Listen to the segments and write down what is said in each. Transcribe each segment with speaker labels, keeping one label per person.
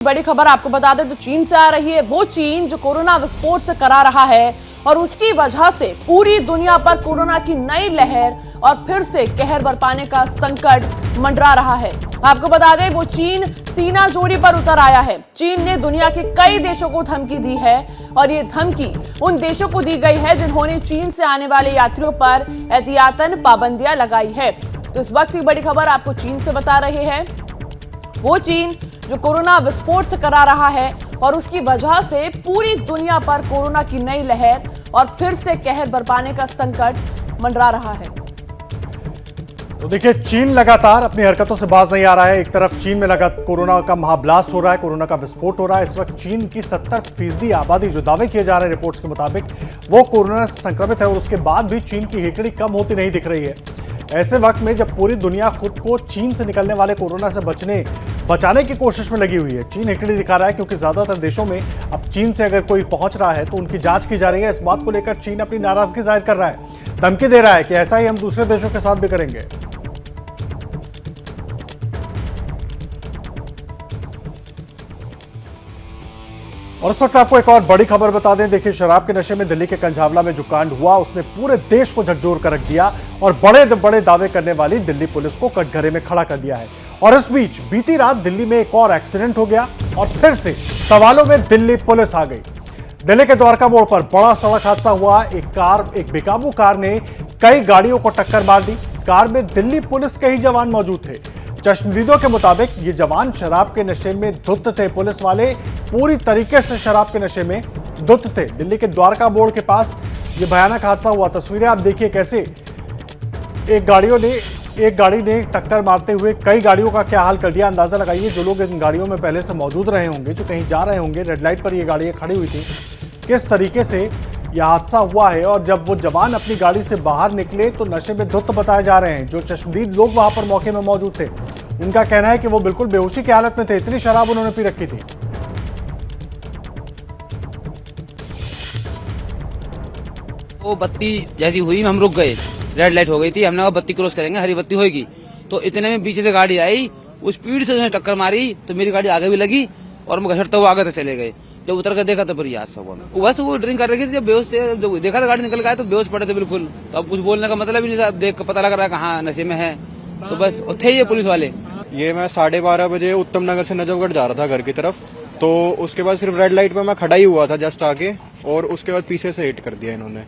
Speaker 1: बड़ी खबर आपको बता दें तो चीन से आ रही है। वो चीन जो कोरोना विस्फोट से करा रहा है और उसकी वजह से पूरी दुनिया पर कोरोना की नई लहर और फिर से कहर बरपाने का संकट मंडरा रहा है। आपको बता दें वो चीन सीना जोड़ी पर उतर आया है। चीन ने दुनिया के कई देशों को धमकी दी है और ये धमकी उन देशों को दी गई है जिन्होंने चीन से आने वाले यात्रियों पर एहतियातन पाबंदियां लगाई है। तो इस वक्त की बड़ी खबर आपको चीन से बता रहे हैं। वो चीन जो कोरोना विस्फोट से करा रहा है और उसकी वजह से पूरी दुनिया पर कोरोना की नई लहर और फिर से कहर बरपाने का संकट मंडरा रहा है।
Speaker 2: तो देखिए, चीन लगातार अपनी हरकतों से बाज नहीं आ रहा है। एक तरफ चीन में लगातार कोरोना का महाब्लास्ट हो रहा है, कोरोना का विस्फोट हो रहा है। इस वक्त चीन की 70% आबादी जो दावे किए जा रहे हैं रिपोर्ट्स के मुताबिक वो कोरोना से संक्रमित है और उसके बाद भी चीन की हेकड़ी कम होती नहीं दिख रही है। ऐसे वक्त में जब पूरी दुनिया खुद को चीन से निकलने वाले कोरोना से बचाने की कोशिश में लगी हुई है, चीन हेकड़ी दिखा रहा है क्योंकि ज्यादातर देशों में अब चीन से अगर कोई पहुंच रहा है तो उनकी जांच की जा रही है। इस बात को लेकर चीन अपनी नाराजगी जाहिर कर रहा है, धमकी दे रहा है कि ऐसा ही हम दूसरे देशों के साथ भी करेंगे। और इस वक्त आपको एक और बड़ी खबर बता दें। देखिए, शराब के नशे में दिल्ली के कंझावला में जो कांड हुआ उसने पूरे देश को झकझोर कर रख दिया और बड़े बड़े दावे करने वाली दिल्ली पुलिस को कटघरे में खड़ा कर दिया है। और इस बीच बीती रात दिल्ली में एक और एक्सीडेंट हो गया और फिर से सवालों में दिल्ली पुलिस आ गई। दिल्ली के द्वारका मोड़ पर बड़ा सड़क हादसा हुआ। एक बेकाबू कार ने कई गाड़ियों को टक्कर मार दी। कार में दिल्ली पुलिस के ही जवान मौजूद थे। चश्मदीदों के मुताबिक ये जवान शराब के नशे में धुत थे। पुलिस वाले पूरी तरीके से शराब के नशे में धुत थे। दिल्ली के द्वारका मोड़ के पास ये भयानक हादसा हुआ। तस्वीरें आप देखिए कैसे एक गाड़ी ने टक्कर मारते हुए कई गाड़ियों का क्या हाल कर दिया। अंदाजा लगाइए, जो लोग इन गाड़ियों में पहले से मौजूद रहे होंगे, जो कहीं जा रहे होंगे, रेड लाइट पर ये गाड़ियां खड़ी हुई थी, किस तरीके से यह हादसा हुआ है। और जब वो जवान अपनी गाड़ी से बाहर निकले तो नशे में धुत बताए जा रहे हैं। जो चश्मदीद लोग वहां पर मौके में मौजूद थे उनका कहना है कि वो बिल्कुल बेहोशी की हालत में थे, इतनी शराब उन्होंने पी रखी थी।
Speaker 3: वो बत्ती जैसी हुई हम रुक गए, रेड लाइट हो गई थी। हमने कहा बत्ती क्रॉस करेंगे, हरी बत्ती होगी। तो इतने में पीछे से गाड़ी आई, उस स्पीड से उसने टक्कर मारी तो मेरी गाड़ी आगे भी लगी और हम घसटते हुए आगे तक चले गए। जब उतर कर देखा तो फिर हादसा हुआ। बस वो ड्रिंक कर रही थी, जब बेहोश से जब देखा तो गाड़ी निकल गया तो बेहोश पड़े थे बिल्कुल। तो अब कुछ बोलने का मतलब ही नहीं था, देख कर पता लग रहा है कहाँ नशे में है। तो बस थे ये पुलिस वाले।
Speaker 4: ये मैं 12:30 बजे उत्तम नगर से नजफगढ़ जा रहा था घर की तरफ। तो उसके बाद सिर्फ रेड लाइट पे मैं खड़ा ही हुआ था जस्ट आके, और उसके बाद पीछे से हिट कर दिया इन्होंने।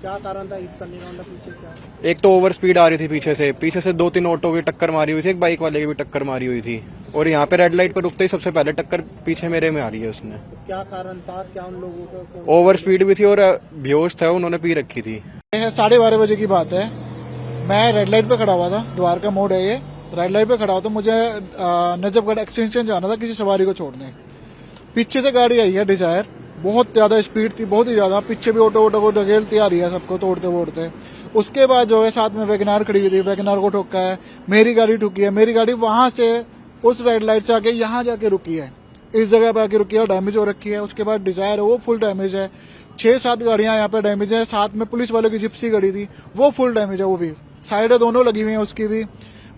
Speaker 5: क्या कारण था हिट करने का? पीछे क्या?
Speaker 4: एक तो ओवर स्पीड आ रही थी पीछे से 2-3 ऑटो की टक्कर मारी हुई थी, एक बाइक वाले की भी टक्कर मारी हुई थी। और यहाँ पे रेड लाइट पर रुकते ही सबसे पहले टक्कर पीछे मेरे में आ रही है उसने।
Speaker 5: तो क्या कारण था? क्या उन लोगों को
Speaker 4: ओवर स्पीड भी थी और बेहोश था, उन्होंने पी रखी थी।
Speaker 5: 12:30 बजे की बात है। मैं रेड लाइट पे खड़ा हुआ था, द्वारका मोड़ है ये, रेड लाइट पे खड़ा हुआ था। मुझे नजफगढ़ एक्सटेंशन जाना था किसी सवारी को छोड़ने। पीछे से गाड़ी आई है डिजायर, बहुत ज्यादा स्पीड थी, बहुत ही ज्यादा। पीछे भी ऑटो को ढकेलती आ रही है, सबको तोड़ते फोड़ते। उसके बाद जो है साथ में वैगनार खड़ी हुई थी, वैगनार को ठोका है, मेरी गाड़ी ठुकी है। मेरी गाड़ी वहां से उस रेड लाइट से आके यहाँ जाके रुकी है, इस जगह पे आके रुकी है और डैमेज हो रखी है। उसके बाद डिजायर है वो फुल डैमेज है। 6-7 गाड़ियां यहाँ पे डैमेज है। साथ में पुलिस वालों की जिप्सी गाड़ी थी वो फुल डैमेज है, वो भी साइड दोनों लगी हुई है उसकी भी।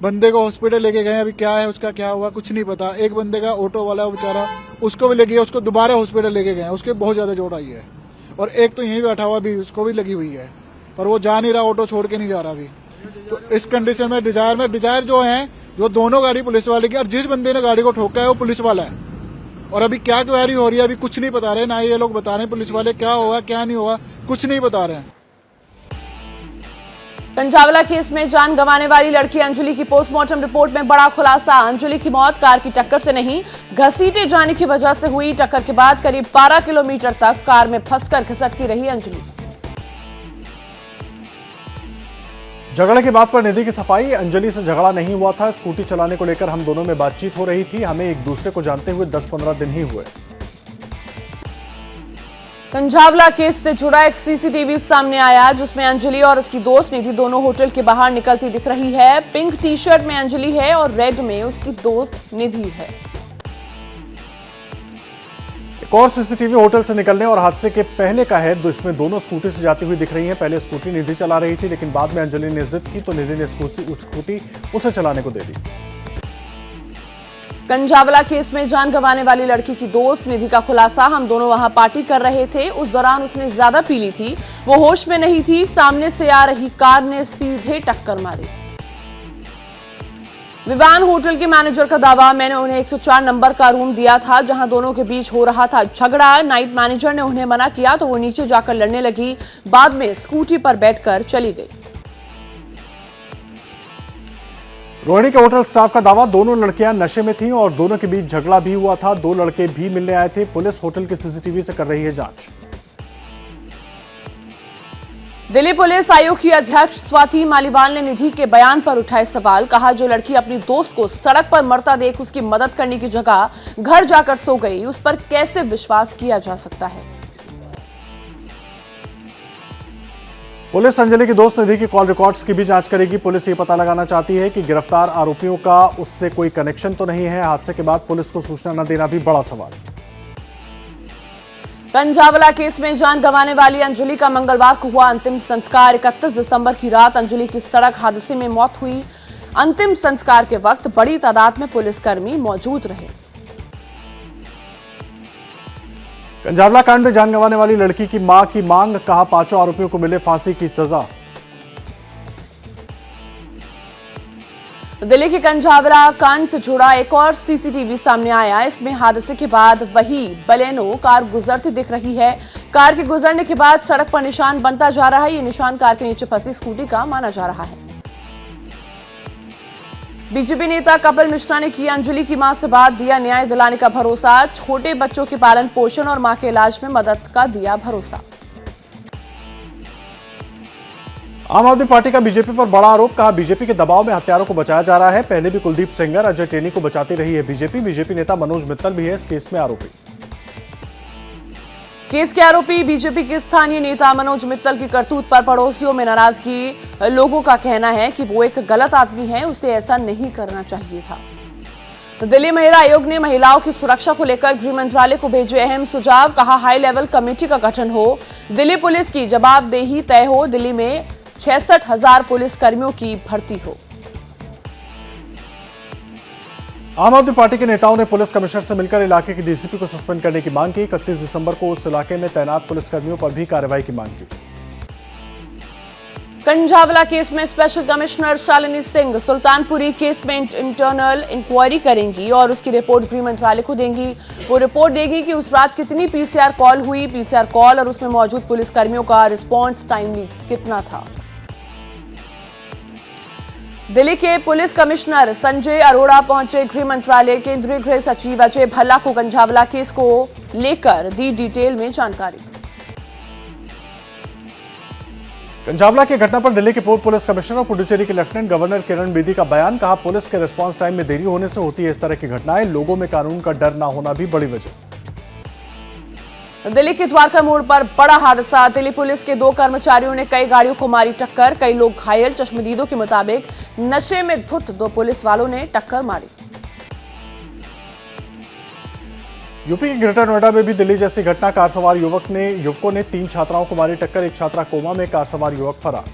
Speaker 5: बंदे को हॉस्पिटल लेके गए, अभी क्या है उसका क्या हुआ कुछ नहीं पता। एक बंदे का ऑटो वाला बेचारा, उसको भी लगी है, उसको दोबारा हॉस्पिटल लेके गए, उसके बहुत ज्यादा चोट आई है। और एक तो यहीं बैठा हुआ भी, उसको भी लगी हुई है, पर वो जा नहीं रहा, ऑटो छोड़ के नहीं जा रहा अभी। तो इस कंडीशन में डिजायर जो है, जो दोनों गाड़ी पुलिस वाले की, और जिस बंदे ने गाड़ी को ठोका है वो पुलिस वाला है। और अभी क्या क्वेरी हो रही है अभी कुछ नहीं बता रहे, ना ये लोग बता रहे हैं पुलिस वाले क्या होगा क्या नहीं होगा, कुछ नहीं बता रहे हैं।
Speaker 1: कंझावला केस में जान गंवाने वाली लड़की अंजलि की पोस्टमार्टम रिपोर्ट में बड़ा खुलासा। अंजलि की मौत कार की टक्कर से नहीं, घसीटे जाने की वजह से हुई। टक्कर के बाद करीब 12 किलोमीटर तक कार में फंसकर खिसकती रही अंजलि।
Speaker 2: झगड़े की बात पर निधि की सफाई, अंजलि से झगड़ा नहीं हुआ था। स्कूटी चलाने को लेकर हम दोनों में बातचीत हो रही थी। हमें एक दूसरे को जानते हुए 10-15 दिन ही हुए।
Speaker 1: कंझावला केस से जुड़ा एक सीसीटीवी सामने आया जिसमें अंजलि और उसकी दोस्त निधि दोनों होटल के बाहर निकलती दिख रही है। पिंक टी शर्ट में अंजलि है और रेड में उसकी दोस्त निधि है।
Speaker 2: एक और सीसीटीवी होटल से निकलने और हादसे के पहले का है। इसमें दोनों स्कूटी से जाती हुई दिख रही हैं। पहले स्कूटी निधि चला रही थी, लेकिन बाद में अंजलि ने जिद की तो निधि ने स्कूटी उसे चलाने को दे दी।
Speaker 1: कंझावला केस में जान गंवाने वाली लड़की की दोस्त निधि का खुलासा। हम दोनों वहां पार्टी कर रहे थे, उस दौरान उसने ज्यादा पी ली थी, वो होश में नहीं थी, सामने से आ रही कार ने सीधे टक्कर मारी। विवान होटल के मैनेजर का दावा, मैंने उन्हें 104 नंबर का रूम दिया था जहां दोनों के बीच हो रहा था झगड़ा। नाइट मैनेजर ने उन्हें मना किया तो वो नीचे जाकर लड़ने लगी, बाद में स्कूटी पर बैठकर चली गई।
Speaker 2: रोहिणी के होटल स्टाफ का दावा, दोनों लड़कियां नशे में थीं और दोनों के बीच झगड़ा भी हुआ था। 2 लड़के भी मिलने आए थे। पुलिस होटल के सीसीटीवी से कर रही है जांच।
Speaker 1: दिल्ली पुलिस आयोग की अध्यक्ष स्वाति मालीवाल ने निधि के बयान पर उठाए सवाल। कहा, जो लड़की अपनी दोस्त को सड़क पर मरता देख उसकी मदद करने की जगह घर जाकर सो गई, उस पर कैसे विश्वास किया जा सकता है।
Speaker 2: पुलिस अंजलि की दोस्त निधि की कॉल रिकॉर्ड्स की भी जांच करेगी। पुलिस ये पता लगाना चाहती है कि गिरफ्तार आरोपियों का उससे कोई कनेक्शन तो नहीं है। हादसे के बाद पुलिस को सूचना न देना भी बड़ा सवाल।
Speaker 1: कंझावला केस में जान गंवाने वाली अंजलि का मंगलवार को हुआ अंतिम संस्कार। 31 दिसंबर की रात अंजलि की सड़क हादसे में मौत हुई। अंतिम संस्कार के वक्त बड़ी तादाद में पुलिसकर्मी मौजूद रहे।
Speaker 2: कंझावला कांड में जान गंवाने वाली लड़की की मां की मांग, कहा 5 आरोपियों को मिले फांसी की सजा।
Speaker 1: दिल्ली के कंझावला कांड से जुड़ा एक और सीसीटीवी सामने आया। इसमें हादसे के बाद वही बलेनो कार गुजरती दिख रही है। कार के गुजरने के बाद सड़क पर निशान बनता जा रहा है। ये निशान कार के नीचे फंसी स्कूटी का माना जा रहा है। बीजेपी नेता कपिल मिश्रा ने की अंजलि की मां से बात, दिया न्याय दिलाने का भरोसा। छोटे बच्चों के पालन पोषण और मां के इलाज में मदद का दिया भरोसा।
Speaker 2: आम आदमी पार्टी का बीजेपी पर बड़ा आरोप, कहा बीजेपी के दबाव में हत्यारों को बचाया जा रहा है। पहले भी कुलदीप सेंगर, अजय टेनी को बचाती रही है बीजेपी नेता मनोज मित्तल भी है इस केस में आरोपी।
Speaker 1: केस के आरोपी बीजेपी के स्थानीय नेता मनोज मित्तल की करतूत पर पड़ोसियों में नाराजगी। लोगों का कहना है कि वो एक गलत आदमी है, उसे ऐसा नहीं करना चाहिए था। तो दिल्ली महिला आयोग ने महिलाओं की सुरक्षा को लेकर गृह मंत्रालय को भेजे अहम सुझाव। कहा, हाई लेवल कमेटी का गठन हो, दिल्ली पुलिस की जवाबदेही तय हो, दिल्ली में 66,000 पुलिस कर्मियों की भर्ती हो।
Speaker 2: आम आदमी पार्टी के नेताओं ने पुलिस कमिश्नर से मिलकर इलाके के डीसीपी को सस्पेंड करने की मांग की। 31 दिसंबर को उस इलाके में तैनात पुलिसकर्मियों पर भी कार्रवाई की मांग की।
Speaker 1: कंझावला केस में special commissioner Shalini Singh Sultanpuri case में इंटरनल इंक्वायरी करेंगी और उसकी रिपोर्ट गृह मंत्रालय को देंगी। वो रिपोर्ट देगी कि उस रात कितनी पीसीआर कॉल हुई, पीसीआर कॉल और उसमें मौजूद पुलिसकर्मियों का रिस्पॉन्स टाइम कितना था। दिल्ली के पुलिस कमिश्नर संजय अरोड़ा पहुंचे गृह मंत्रालय। केंद्रीय गृह सचिव अजय भल्ला को कंझावला केस को लेकर दी डिटेल में जानकारी।
Speaker 2: कंझावला की घटना पर दिल्ली के पूर्व पुलिस कमिश्नर और पुडुचेरी के लेफ्टिनेंट गवर्नर किरण बेदी का बयान। कहा, पुलिस के रिस्पांस टाइम में देरी होने से होती है इस तरह की घटनाएं। लोगों में कानून का डर ना होना भी बड़ी वजह।
Speaker 1: दिल्ली के द्वारका मोड़ पर बड़ा हादसा। दिल्ली पुलिस के 2 कर्मचारियों ने कई गाड़ियों को मारी टक्कर, कई लोग घायल। चश्मदीदों के मुताबिक नशे में धुत 2 पुलिस वालों ने टक्कर मारी।
Speaker 2: यूपी के ग्रेटर नोएडा में भी दिल्ली जैसी घटना। कार सवार युवकों ने 3 छात्राओं को मारी टक्कर, एक छात्रा कोमा में, कार सवार युवक फरार।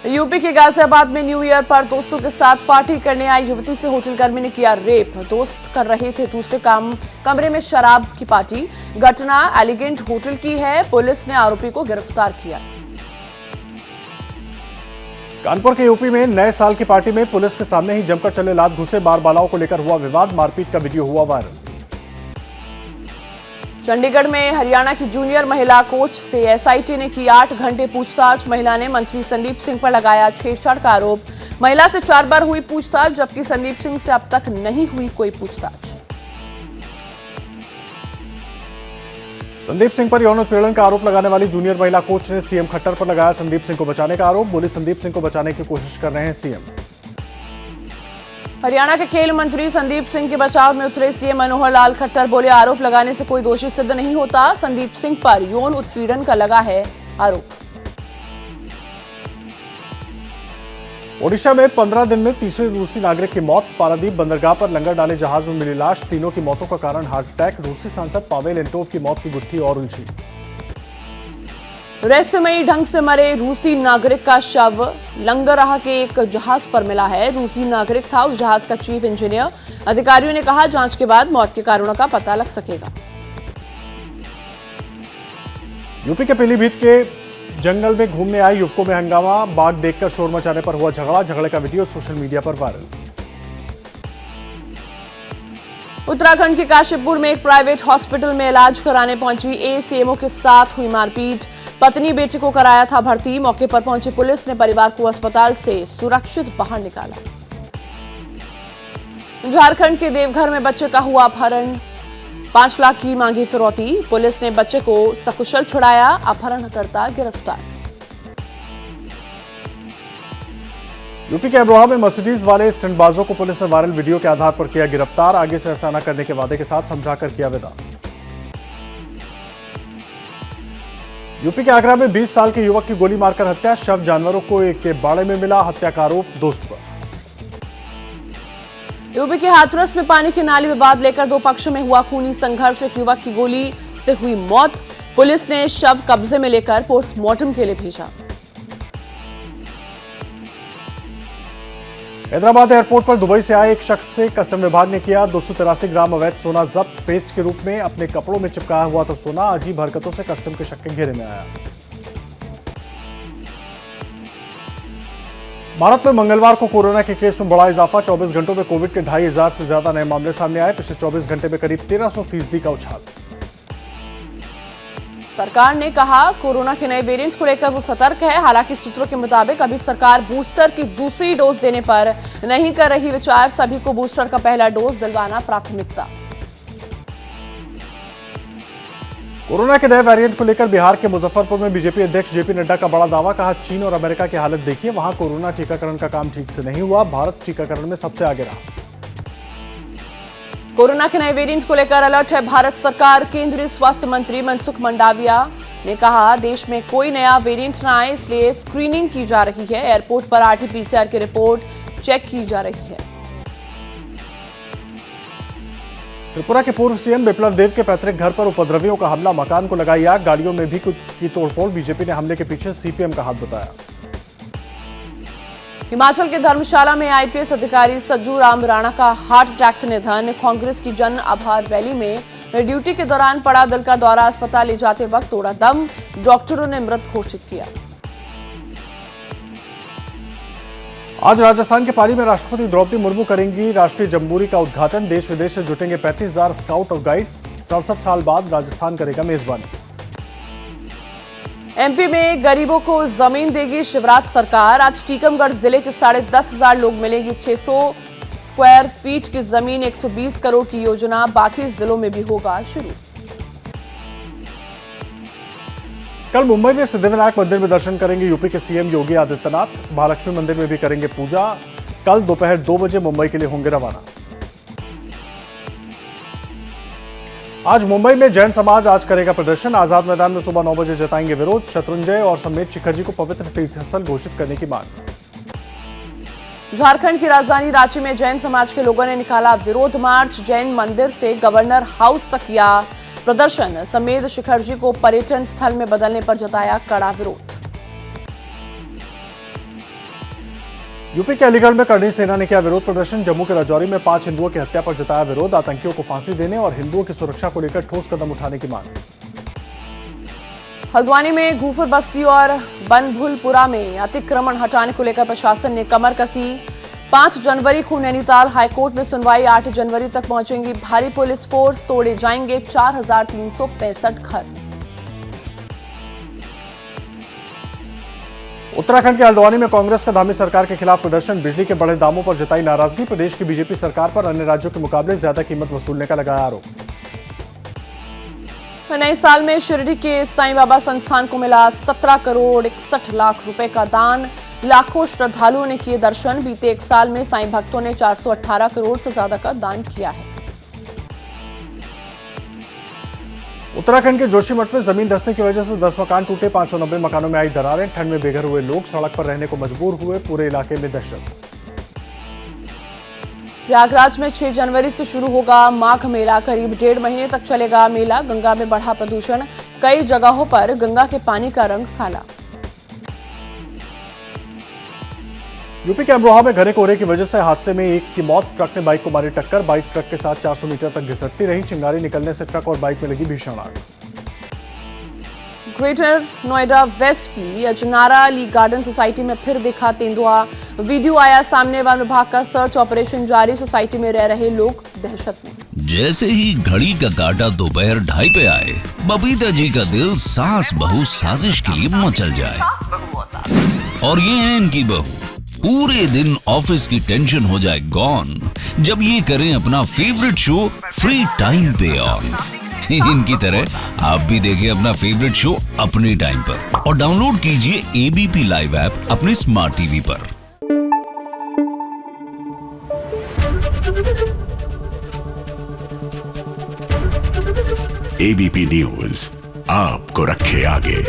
Speaker 1: यूपी के गाजियाबाद में न्यू ईयर पर दोस्तों के साथ पार्टी करने आई युवती से होटल कर्मी ने किया रेप। दोस्त कर रहे थे दूसरे कमरे में शराब की पार्टी। घटना एलिगेंट होटल की है। पुलिस ने आरोपी को गिरफ्तार किया।
Speaker 2: कानपुर के यूपी में नए साल की पार्टी में पुलिस के सामने ही जमकर चले लात घुसे। बारबालाओं को लेकर हुआ विवाद, मारपीट का वीडियो हुआ वायरल।
Speaker 1: चंडीगढ़ में हरियाणा की जूनियर महिला कोच से एसआईटी ने की 8 घंटे पूछताछ। महिला ने मंत्री संदीप सिंह पर लगाया छेड़छाड़ का आरोप। महिला से 4 बार हुई पूछताछ, जबकि संदीप सिंह से अब तक नहीं हुई कोई पूछताछ।
Speaker 2: संदीप सिंह पर यौन उत्पीड़न का आरोप लगाने वाली जूनियर महिला कोच ने सीएम खट्टर पर लगाया संदीप सिंह को बचाने का आरोप। बोली, संदीप सिंह को बचाने की कोशिश कर रहे हैं सीएम।
Speaker 1: हरियाणा के खेल मंत्री संदीप सिंह के बचाव में उतरे सीएम मनोहर लाल खट्टर। बोले, आरोप लगाने से कोई दोषी सिद्ध नहीं होता। संदीप सिंह पर यौन उत्पीड़न का लगा है आरोप।
Speaker 2: ओडिशा में 15 दिन में तीसरे रूसी नागरिक की मौत। पारादीप बंदरगाह पर लंगर डाले जहाज में मिली लाश। तीनों की मौतों का कारण हार्ट अटैक। रूसी सांसद पावेल एंटोव की मौत की गुत्थी और उलझी।
Speaker 1: रहस्यमयी ढंग से मरे रूसी नागरिक का शव लंगरह के एक जहाज पर मिला है। रूसी नागरिक था उस जहाज का चीफ इंजीनियर। अधिकारियों ने कहा जांच के बाद मौत के कारणों का पता लग सकेगा।
Speaker 2: यूपी के पीलीभीत के जंगल में घूमने आए युवकों में हंगामा। बाघ देखकर शोर मचाने पर हुआ झगड़ा। झगड़े का वीडियो सोशल मीडिया पर वायरल।
Speaker 1: उत्तराखंड के काशीपुर में एक प्राइवेट हॉस्पिटल में इलाज कराने पहुंची एसीएमओ के साथ हुई मारपीट। पत्नी बेटे को कराया था भर्ती। मौके पर पहुंची पुलिस ने परिवार को अस्पताल से सुरक्षित बाहर निकाला। झारखंड के देवघर में बच्चे का हुआ अपहरण। 5 लाख की मांगी फिरौती। पुलिस ने बच्चे को सकुशल छुड़ाया। अपहरणकर्ता गिरफ्तार।
Speaker 2: यूपी के अमरोहा में मर्सिडीज वाले स्टंटबाजों को पुलिस ने वायरल वीडियो के आधार पर किया गिरफ्तार। आगे से ऐसा न करने के वादे के साथ समझाकर किया विदा। यूपी के आगरा में 20 साल के युवक की गोली मारकर हत्या। शव जानवरों को एक के बाड़े में मिला। हत्या का आरोप दोस्त पर।
Speaker 1: यूपी के हाथरस में पानी की नाली विवाद लेकर 2 पक्षों में हुआ खूनी संघर्ष। एक युवक की गोली से हुई मौत। पुलिस ने शव कब्जे में लेकर पोस्टमार्टम के लिए भेजा।
Speaker 2: हैदराबाद एयरपोर्ट पर दुबई से आए एक शख्स से कस्टम विभाग ने किया 283 ग्राम अवैध सोना जब्त। पेस्ट के रूप में अपने कपड़ों में चिपकाया हुआ था सोना। अजीब हरकतों से कस्टम के शक के घेरे में आया। भारत में मंगलवार को कोरोना के केस में बड़ा इजाफा। 24 घंटों में कोविड के 2500 से ज्यादा नए मामले सामने आए। पिछले 24 घंटे में करीब 1300% का उछाल।
Speaker 1: सरकार ने कहा कोरोना के नए वेरिएंट्स को लेकर वो सतर्क है। हालांकि सूत्रों के मुताबिक अभी सरकार बूस्टर की दूसरी डोज देने पर नहीं कर रही विचार। सभी को बूस्टर का पहला डोज दिलवाना प्राथमिकता।
Speaker 2: कोरोना के नए वेरिएंट को लेकर बिहार के मुजफ्फरपुर में बीजेपी अध्यक्ष जेपी नड्डा का बड़ा दावा। कहा चीन और अमेरिका की हालत देखिए, वहां कोरोना टीकाकरण का काम ठीक से नहीं हुआ। भारत टीकाकरण में सबसे आगे रहा।
Speaker 1: कोरोना के नए वेरिएंट को लेकर अलर्ट है भारत सरकार। केंद्रीय स्वास्थ्य मंत्री मनसुख मंडाविया ने कहा देश में कोई नया वेरिएंट न आए, इसलिए स्क्रीनिंग की जा रही है। एयरपोर्ट पर आरटी-पीसीआर की रिपोर्ट चेक की जा रही है।
Speaker 2: त्रिपुरा के पूर्व सीएम बिप्लब देव के पैतृक घर पर उपद्रवियों का हमला। मकान को लगाई आग। गाड़ियों में भी की तोड़फोड़। बीजेपी ने हमले के पीछे सीपीएम का हाथ बताया।
Speaker 1: हिमाचल के धर्मशाला में आईपीएस अधिकारी सज्जू राम राणा का हार्ट अटैक से निधन। कांग्रेस की जन आभार रैली में ड्यूटी के दौरान पड़ा दिल का दौरा। अस्पताल ले जाते वक्त तोड़ा दम। डॉक्टरों ने मृत घोषित किया।
Speaker 2: आज राजस्थान के पाली में राष्ट्रपति द्रौपदी मुर्मू करेंगी राष्ट्रीय जम्बूरी का उद्घाटन। देश विदेश से जुटेंगे 35,000 स्काउट और गाइड। 67 साल बाद राजस्थान करेगा मेजबानी। एमपी में गरीबों को जमीन देगी शिवराज सरकार। आज टीकमगढ़ जिले के 10,500 लोग मिलेगी 600 स्क्वायर फीट की जमीन। 120 करोड़ की योजना बाकी जिलों में भी होगा शुरू। कल मुंबई में सिद्धिविनायक मंदिर में दर्शन करेंगे यूपी के सीएम योगी आदित्यनाथ। महालक्ष्मी मंदिर में भी करेंगे पूजा। कल दोपहर 2 बजे मुंबई के लिए होंगे रवाना। आज मुंबई में जैन समाज आज करेगा प्रदर्शन। आजाद मैदान में सुबह 9 बजे जताएंगे विरोध। शत्रुंजय और समेत शिखर जी को पवित्र तीर्थस्थल घोषित करने की मांग।
Speaker 1: झारखंड की राजधानी रांची में जैन समाज के लोगों ने निकाला विरोध मार्च। जैन मंदिर से गवर्नर हाउस तक किया प्रदर्शन। समेत शिखर जी को पर्यटन स्थल में बदलने पर जताया कड़ा विरोध।
Speaker 2: यूपी के अलीगढ़ में करणी सेना ने किया विरोध प्रदर्शन। जम्मू के राजौरी में 5 हिंदुओं की हत्या पर जताया विरोध। आतंकियों को फांसी देने और हिंदुओं की सुरक्षा को लेकर ठोस कदम उठाने की मांग।
Speaker 1: हल्द्वानी में घूफर बस्ती और बनभुलपुरा में अतिक्रमण हटाने को लेकर प्रशासन ने कमर कसी। 5 जनवरी को नैनीताल हाईकोर्ट में सुनवाई। 8 जनवरी तक पहुंचेंगी भारी पुलिस फोर्स। तोड़े जाएंगे 4,365 घर। उत्तराखंड के हल्द्वानी में कांग्रेस का धामी सरकार के खिलाफ प्रदर्शन। बिजली के बढ़े दामों पर जताई नाराजगी। प्रदेश की बीजेपी सरकार पर अन्य राज्यों के मुकाबले ज्यादा कीमत वसूलने का लगाया आरोप। नए साल में शिरडी के साईं बाबा संस्थान को मिला 17 करोड़ 61 लाख रुपए का दान। लाखों श्रद्धालुओं ने किए दर्शन। बीते 1 साल में साईं भक्तों ने 418 करोड़ से ज्यादा का दान किया है। उत्तराखंड के जोशीमठ में जमीन धंसने की वजह से 10 मकान टूटे। 590 मकानों में आई दरारें। ठंड में बेघर हुए लोग सड़क पर रहने को मजबूर हुए। पूरे इलाके में दहशत। प्रयागराज में 6 जनवरी से शुरू होगा माघ मेला। करीब 1.5 महीने तक चलेगा मेला। गंगा में बढ़ा प्रदूषण। कई जगहों पर गंगा के पानी का रंग काला।
Speaker 2: यूपी के अमरोहा में घने कोहरे की वजह से हादसे में एक की मौत, ट्रक ने बाइक को मारी टक्कर, बाइक ट्रक के साथ 400 मीटर तक घिसटती रही, चिंगारी निकलने से ट्रक और बाइक में लगी भीषण आग।
Speaker 1: ग्रेटर नोएडा वेस्ट की अजनारा ली गार्डन सोसाइटी में फिर दिखा तेंदुआ, वीडियो आया सामने, वन विभाग का सर्च ऑपरेशन जारी, सोसाइटी में रह रहे लोग दहशत में।
Speaker 6: जैसे ही घड़ी का काटा दोपहर 2:30 पे आए, बबीता जी का दिल सास बहू साजिश के लिए मचल जाए। और ये है इनकी बहू, पूरे दिन ऑफिस की टेंशन हो जाए गॉन जब ये करें अपना फेवरेट शो फ्री टाइम पे ऑन। इनकी तरह आप भी देखें अपना फेवरेट शो अपने टाइम पर और डाउनलोड कीजिए एबीपी लाइव ऐप अपने स्मार्ट टीवी पर।
Speaker 7: एबीपी न्यूज आपको रखे आगे।